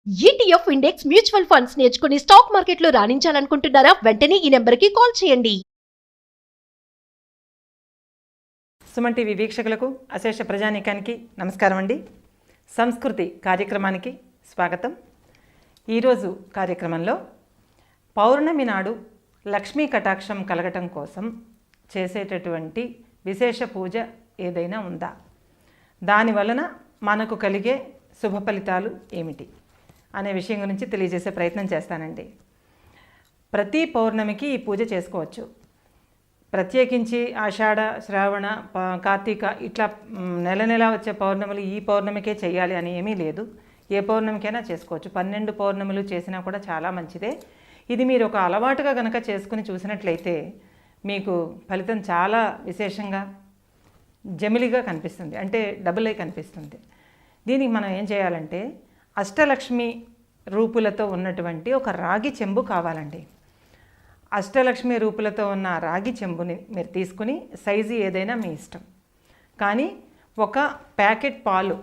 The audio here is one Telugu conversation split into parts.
ఈటీఎఫ్ ఇండెక్స్ మ్యూచువల్ ఫండ్స్ నేర్చుకుని స్టాక్ మార్కెట్లో రాణించాలనుకుంటున్నారా? వెంటనే ఈ నెంబర్కి కాల్ చేయండి. సుమన్ టీవీ వీక్షకులకు, అశేష ప్రజానీకానికి నమస్కారం అండి. సంస్కృతి కార్యక్రమానికి స్వాగతం. ఈరోజు కార్యక్రమంలో పౌర్ణమి నాడు లక్ష్మీ కటాక్షం కలగటం కోసం చేసేటటువంటి విశేష పూజ ఏదైనా ఉందా, దాని వలన మనకు కలిగే శుభ ఫలితాలు ఏమిటి అనే విషయం గురించి తెలియజేసే ప్రయత్నం చేస్తానండి. ప్రతి పౌర్ణమికి ఈ పూజ చేసుకోవచ్చు. ప్రత్యేకించి ఆషాఢ, శ్రావణ, కార్తీక ఇట్లా నెల నెల వచ్చే పౌర్ణములు ఈ పౌర్ణమికే చేయాలి అని ఏమీ లేదు. ఏ పౌర్ణమికైనా చేసుకోవచ్చు. 12 పౌర్ణములు చేసినా కూడా చాలా మంచిదే. ఇది మీరు ఒక అలవాటుగా కనుక చేసుకుని చూసినట్లయితే మీకు ఫలితం చాలా విశేషంగా జమిలిగా కనిపిస్తుంది, అంటే డబుల్ అయి కనిపిస్తుంది. దీనికి మనం ఏం చేయాలంటే, అష్టలక్ష్మి రూపులతో ఉన్నటువంటి ఒక రాగి చెంబు కావాలండి. అష్టలక్ష్మి రూపులతో ఉన్న రాగి చెంబుని మీరు తీసుకుని, సైజు ఏదైనా మీ ఇష్టం, కానీ ఒక ప్యాకెట్ పాలు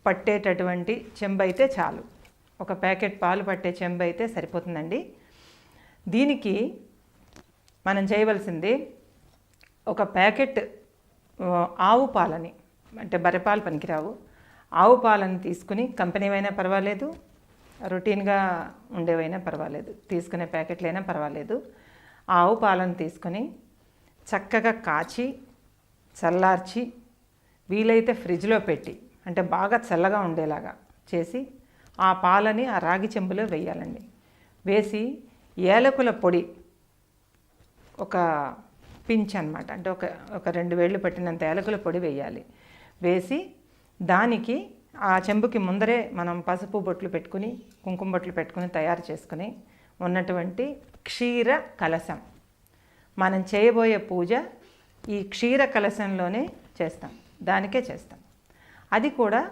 పట్టేటటువంటి చెంబు అయితే చాలు. ఒక ప్యాకెట్ పాలు పట్టే చెంబు అయితే సరిపోతుందండి. దీనికి మనం చేయవలసింది, ఒక ప్యాకెట్ ఆవు పాలని, అంటే బర్రెపాలు పనికిరావు, ఆవు పాలను తీసుకుని, కంపెనీవైనా పర్వాలేదు, రొటీన్గా ఉండేవైనా పర్వాలేదు, తీసుకునే ప్యాకెట్లైనా పర్వాలేదు, ఆవు పాలను తీసుకొని చక్కగా కాచి చల్లార్చి, వీలైతే ఫ్రిడ్జ్లో పెట్టి, అంటే బాగా చల్లగా ఉండేలాగా చేసి ఆ పాలని ఆ రాగి చెంబులో వేయాలండి. వేసి ఏలకుల పొడి ఒక పించ్ అనమాట, అంటే ఒక 2 వేళ్ళు పట్టినంత ఏలకుల పొడి వేయాలి. వేసి దానికి ఆ చెంబుకి ముందరే మనం పసుపు బొట్లు పెట్టుకుని, కుంకుమ బొట్లు పెట్టుకుని తయారు చేసుకుని ఉన్నటువంటి క్షీర కలశం, మనం చేయబోయే పూజ ఈ క్షీర కలశంలోనే చేస్తాం, దానికే చేస్తాం. అది కూడా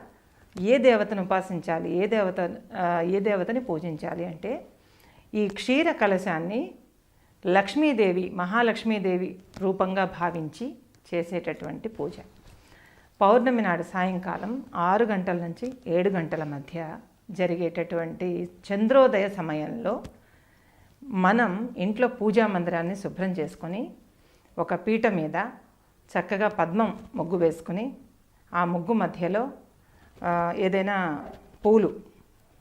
ఏ దేవతను ఉపాసించాలి, ఏ దేవతని పూజించాలి అంటే, ఈ క్షీర కలశాన్ని లక్ష్మీదేవి, మహాలక్ష్మీదేవి రూపంగా భావించి చేసేటటువంటి పూజ. పౌర్ణమి నాడు సాయంకాలం 6 గంటల నుంచి 7 గంటల మధ్య జరిగేటటువంటి చంద్రోదయ సమయంలో మనం ఇంట్లో పూజా మందిరాన్ని శుభ్రం చేసుకొని, ఒక పీట మీద చక్కగా పద్మం ముగ్గు వేసుకుని, ఆ ముగ్గు మధ్యలో ఏదైనా పూలు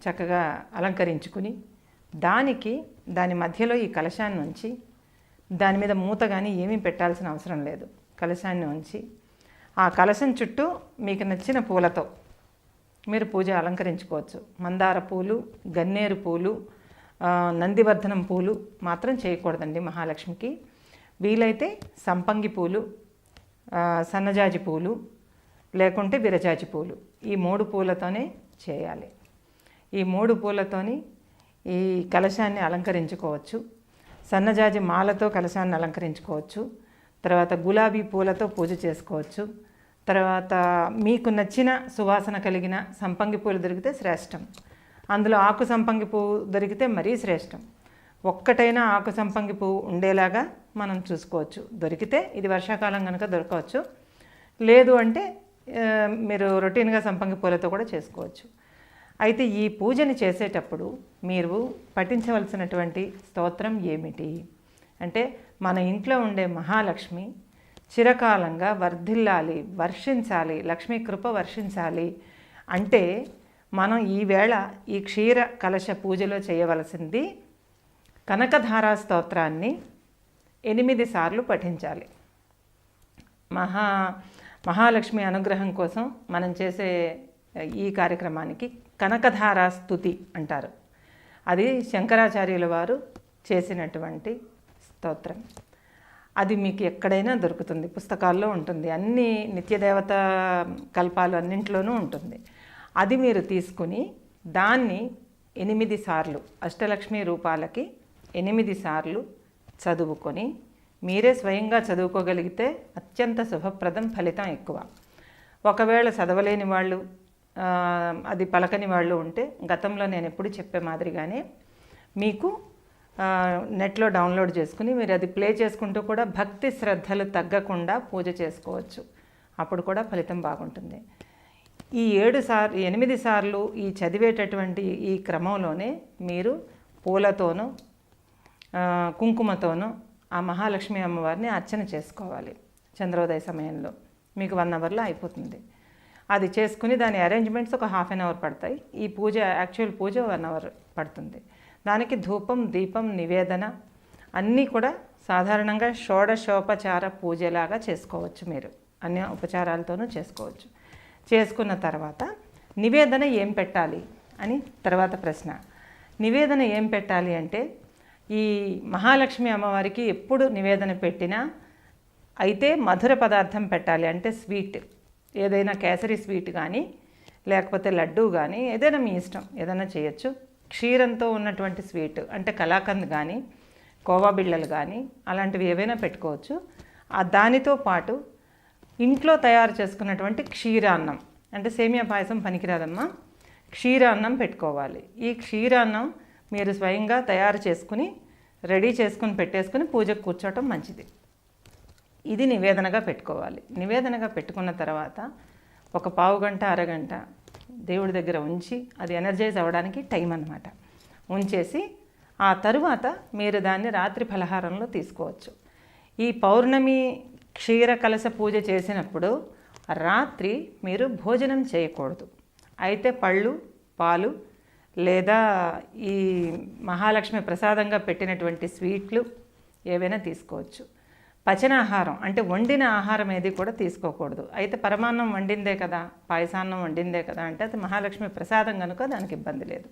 చక్కగా అలంకరించుకుని, దాని మధ్యలో ఈ కలశాన్ని ఉంచి, దాని మీద మూత కానీ ఏమీ పెట్టాల్సిన అవసరం లేదు, కలశాన్ని ఉంచి ఆ కలశం చుట్టూ మీకు నచ్చిన పూలతో మీరు పూజ అలంకరించుకోవచ్చు. మందార పూలు, గన్నేరు పూలు, నందివర్ధనం పూలు మాత్రం చేయకూడదండి మహాలక్ష్మికి. వీలైతే సంపంగి పూలు, సన్నజాజి పూలు, లేకుంటే విరజాజి పూలు, ఈ 3 పూలతోనే చేయాలి. ఈ 3 పూలతోని ఈ కలశాన్ని అలంకరించుకోవచ్చు. సన్నజాజి మాలతో కలశాన్ని అలంకరించుకోవచ్చు. తర్వాత గులాబీ పూలతో పూజ చేసుకోవచ్చు. తర్వాత మీకు నచ్చిన సువాసన కలిగిన సంపంగి పూలు దొరికితే శ్రేష్టం. అందులో ఆకు సంపంగి పువ్వు దొరికితే మరీ శ్రేష్టం. ఒక్కటైనా ఆకు సంపంగి పువ్వు ఉండేలాగా మనం చూసుకోవచ్చు. దొరికితే, ఇది వర్షాకాలం కనుక దొరకవచ్చు, లేదు అంటే మీరు రొటీన్గా సంపంగి పూలతో కూడా చేసుకోవచ్చు. అయితే ఈ పూజని చేసేటప్పుడు మీరు పఠించవలసినటువంటి స్తోత్రం ఏమిటి అంటే, మన ఇంట్లో ఉండే మహాలక్ష్మి చిరకాలంగా వర్ధిల్లాలి, వర్షించాలి, లక్ష్మీ కృప వర్షించాలి అంటే, మనం ఈవేళ ఈ క్షీర కలశ పూజలో చేయవలసింది కనకధారా స్తోత్రాన్ని 8 సార్లు పఠించాలి. మహాలక్ష్మి అనుగ్రహం కోసం మనం చేసే ఈ కార్యక్రమానికి కనకధారా స్తుతి అంటారు. అది శంకరాచార్యుల వారు చేసినటువంటి స్తోత్రం. అది మీకు ఎక్కడైనా దొరుకుతుంది, పుస్తకాల్లో ఉంటుంది, అన్ని నిత్యదేవత కల్పాలు అన్నింట్లోనూ ఉంటుంది. అది మీరు తీసుకుని దాన్ని 8 సార్లు, అష్టలక్ష్మి రూపాలకి 8 సార్లు చదువుకొని, మీరే స్వయంగా చదువుకోగలిగితే అత్యంత శుభప్రదం, ఫలితం ఎక్కువ. ఒకవేళ చదవలేని వాళ్ళు, అది పలకని వాళ్ళు ఉంటే, గతంలో నేను ఎప్పుడు చెప్పే మాదిరిగానే మీకు నెట్లో డౌన్లోడ్ చేసుకుని మీరు అది ప్లే చేసుకుంటూ కూడా భక్తి శ్రద్ధలు తగ్గకుండా పూజ చేసుకోవచ్చు. అప్పుడు కూడా ఫలితం బాగుంటుంది. ఈ 8 సార్లు ఈ చదివేటటువంటి ఈ క్రమంలోనే మీరు పూలతోనూ కుంకుమతోనూ ఆ మహాలక్ష్మి అమ్మవారిని అర్చన చేసుకోవాలి. చంద్రోదయ సమయంలో మీకు 1 అవర్లో అయిపోతుంది. అది చేసుకుని దాని అరేంజ్మెంట్స్ ఒక ½ అవర్ పడతాయి. ఈ పూజ యాక్చువల్ పూజ 1 అవర్ పడుతుంది. దానికి ధూపం, దీపం, నివేదన అన్నీ కూడా సాధారణంగా షోడశోపచార పూజలాగా చేసుకోవచ్చు. మీరు అన్ని ఉపచారాలతోనూ చేసుకోవచ్చు. చేసుకున్న తర్వాత నివేదన ఏం పెట్టాలి అని తర్వాత ప్రశ్న. నివేదన ఏం పెట్టాలి అంటే ఈ మహాలక్ష్మి అమ్మవారికి ఎప్పుడు నివేదన పెట్టినా అయితే మధుర పదార్థం పెట్టాలి. అంటే స్వీట్ ఏదైనా కేసరి స్వీట్ కానీ లేకపోతే లడ్డూ కానీ ఏదైనా మీ ఇష్టం ఏదైనా చేయొచ్చు. క్షీరంతో ఉన్నటువంటి స్వీట్ అంటే కలాకంద్ కానీ కోవా బిళ్ళలు కానీ అలాంటివి ఏవైనా పెట్టుకోవచ్చు. దానితో పాటు ఇంట్లో తయారు చేసుకున్నటువంటి క్షీరాన్నం అంటే సేమియా పాయసం పనికిరాదమ్మా, క్షీరాన్నం పెట్టుకోవాలి. ఈ క్షీరాన్నం మీరు స్వయంగా తయారు చేసుకుని రెడీ చేసుకుని పెట్టేసుకుని పూజకు కూర్చోవటం మంచిది. ఇది నివేదనగా పెట్టుకోవాలి. నివేదనగా పెట్టుకున్న తర్వాత ఒక పావు గంట అరగంట దేవుడి దగ్గర ఉంచి అది ఎనర్జైజ్ అవ్వడానికి టైం అన్నమాట. ఉంచేసి ఆ తరువాత మీరు దాన్ని రాత్రి ఫలహారంలో తీసుకోవచ్చు. ఈ పౌర్ణమి క్షీర కలశ పూజ చేసినప్పుడు రాత్రి మీరు భోజనం చేయకూడదు. అయితే పళ్ళు, పాలు లేదా ఈ మహాలక్ష్మి ప్రసాదంగా పెట్టినటువంటి స్వీట్లు ఏవైనా తీసుకోవచ్చు. పచనాహారం అంటే వండిన ఆహారం ఏది కూడా తీసుకోకూడదు. అయితే పరమాన్నం వండిందే కదా, పాయసాన్నం వండిందే కదా అంటే అది మహాలక్ష్మి ప్రసాదం కనుక దానికి ఇబ్బంది లేదు,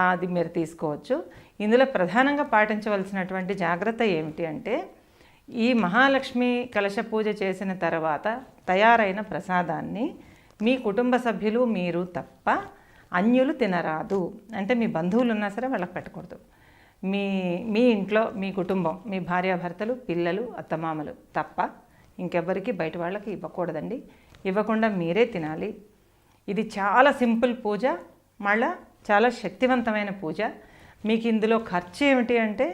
అది మీరు తీసుకోవచ్చు. ఇందులో ప్రధానంగా పాటించవలసినటువంటి జాగ్రత్త ఏమిటి అంటే ఈ మహాలక్ష్మి కలశ పూజ చేసిన తర్వాత తయారైన ప్రసాదాన్ని మీ కుటుంబ సభ్యులు మీరు తప్ప అన్యులు తినరాదు. అంటే మీ బంధువులు ఉన్నా సరే వాళ్ళకి పెట్టకూడదు. మీ ఇంట్లో మీ కుటుంబం, మీ భార్యాభర్తలు, పిల్లలు, అత్తమామలు తప్ప ఇంకెవ్వరికి బయట వాళ్ళకి ఇవ్వకూడదండి. ఇవ్వకుండా మీరే తినాలి. ఇది చాలా సింపుల్ పూజ, మళ్ళా చాలా శక్తివంతమైన పూజ. మీకు ఇందులో ఖర్చు ఏమిటి అంటే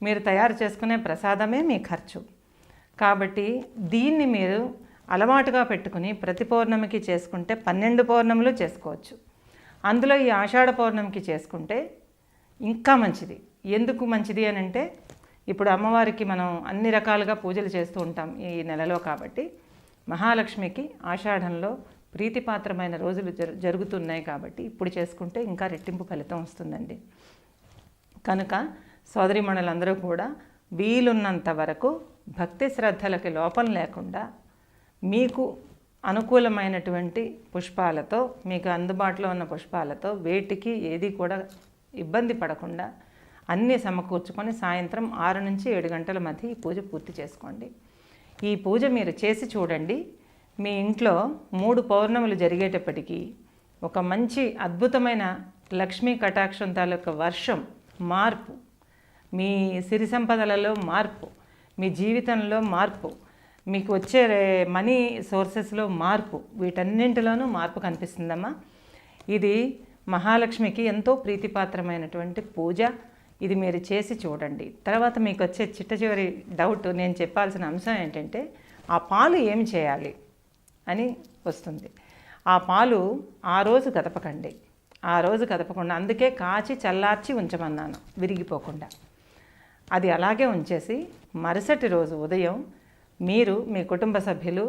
మీరు తయారు చేసుకునే ప్రసాదమే మీ ఖర్చు. కాబట్టి దీన్ని మీరు అలవాటుగా పెట్టుకుని ప్రతి పౌర్ణమికి చేసుకుంటే 12 పౌర్ణములు చేసుకోవచ్చు. అందులో ఈ ఆషాఢ పౌర్ణమికి చేసుకుంటే ఇంకా మంచిది. ఎందుకు మంచిది అని అంటే ఇప్పుడు అమ్మవారికి మనం అన్ని రకాలుగా పూజలు చేస్తూ ఉంటాం ఈ నెలలో. కాబట్టి మహాలక్ష్మికి ఆషాఢంలో ప్రీతిపాత్రమైన రోజులు జరుగుతున్నాయి కాబట్టి ఇప్పుడు చేసుకుంటే ఇంకా రెట్టింపు ఫలితం వస్తుందండి. కనుక సోదరీమణులందరూ కూడా వీలున్నంత వరకు భక్తి శ్రద్ధలకి లోపం లేకుండా మీకు అనుకూలమైనటువంటి పుష్పాలతో, మీకు అందుబాటులో ఉన్న పుష్పాలతో వేటికి ఏది కూడా ఇబ్బంది పడకుండా అన్నీ సమకూర్చుకొని సాయంత్రం 6 నుంచి 7 గంటల మధ్య ఈ పూజ పూర్తి చేసుకోండి. ఈ పూజ మీరు చేసి చూడండి. మీ ఇంట్లో 3 పౌర్ణములు జరిగేటప్పటికీ ఒక మంచి అద్భుతమైన లక్ష్మీ కటాక్షం తాలూకా వర్షం, మార్పు, మీ సిరి సంపదలలో మార్పు, మీ జీవితంలో మార్పు, మీకు వచ్చే మనీ సోర్సెస్లో మార్పు, వీటన్నింటిలోనూ మార్పు కనిపిస్తుందమ్మా. ఇది మహాలక్ష్మికి ఎంతో ప్రీతిపాత్రమైనటువంటి పూజ. ఇది మీరు చేసి చూడండి. తర్వాత మీకు వచ్చే చిట్ట డౌట్, నేను చెప్పాల్సిన అంశం ఏంటంటే ఆ పాలు ఏమి చేయాలి అని వస్తుంది. ఆ పాలు ఆ రోజు కదపకండి, ఆ రోజు కదపకుండా, అందుకే కాచి చల్లార్చి ఉంచమన్నాను విరిగిపోకుండా. అది అలాగే ఉంచేసి మరుసటి రోజు ఉదయం మీరు మీ కుటుంబ సభ్యులు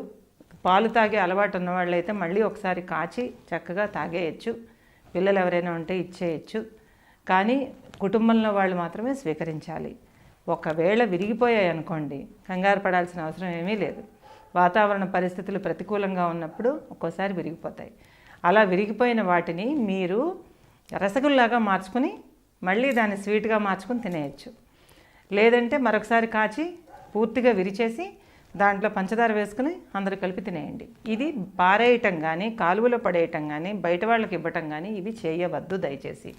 పాలు తాగే అలవాటు ఉన్నవాళ్ళైతే మళ్ళీ ఒకసారి కాచి చక్కగా తాగేయచ్చు. పిల్లలు ఎవరైనా ఉంటే ఇచ్చేయచ్చు. కానీ కుటుంబంలో వాళ్ళు మాత్రమే స్వీకరించాలి. ఒకవేళ విరిగిపోయాయి అనుకోండి, కంగారు పడాల్సిన అవసరం ఏమీ లేదు. వాతావరణ పరిస్థితులు ప్రతికూలంగా ఉన్నప్పుడు ఒక్కోసారి విరిగిపోతాయి. అలా విరిగిపోయిన వాటిని మీరు రసగుల్లాగా మార్చుకుని మళ్ళీ దాన్ని స్వీట్గా మార్చుకుని తినేయచ్చు. లేదంటే మరొకసారి కాచి పూర్తిగా విరిచేసి దాంట్లో పంచదార వేసుకుని అందరూ కలిపి తినేయండి. ఇది పారేయటం కానీ, కాలువలో పడేయటం కానీ, బయట వాళ్ళకి ఇవ్వటం కానీ ఇవి చేయవద్దు దయచేసి.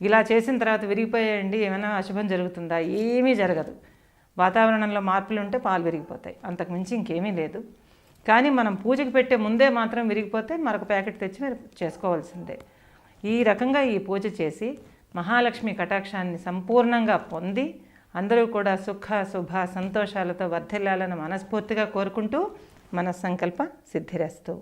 ఇలా చేసిన తర్వాత విరిగిపోయాయండి ఏమైనా అశుభం జరుగుతుందా? ఏమీ జరగదు. వాతావరణంలో మార్పులు ఉంటే పాలు విరిగిపోతాయి, అంతకుమించి ఇంకేమీ లేదు. కానీ మనం పూజకి పెట్టే ముందే మాత్రం విరిగిపోతే మరొక ప్యాకెట్ తెచ్చి మీరు చేసుకోవాల్సిందే. ఈ రకంగా ఈ పూజ చేసి మహాలక్ష్మి కటాక్షాన్ని సంపూర్ణంగా పొంది అందరూ కూడా సుఖ శుభ సంతోషాలతో వర్ధిల్లాలని మనస్ఫూర్తిగా కోరుకుంటూ మన సంకల్ప సిద్ధిరస్తు.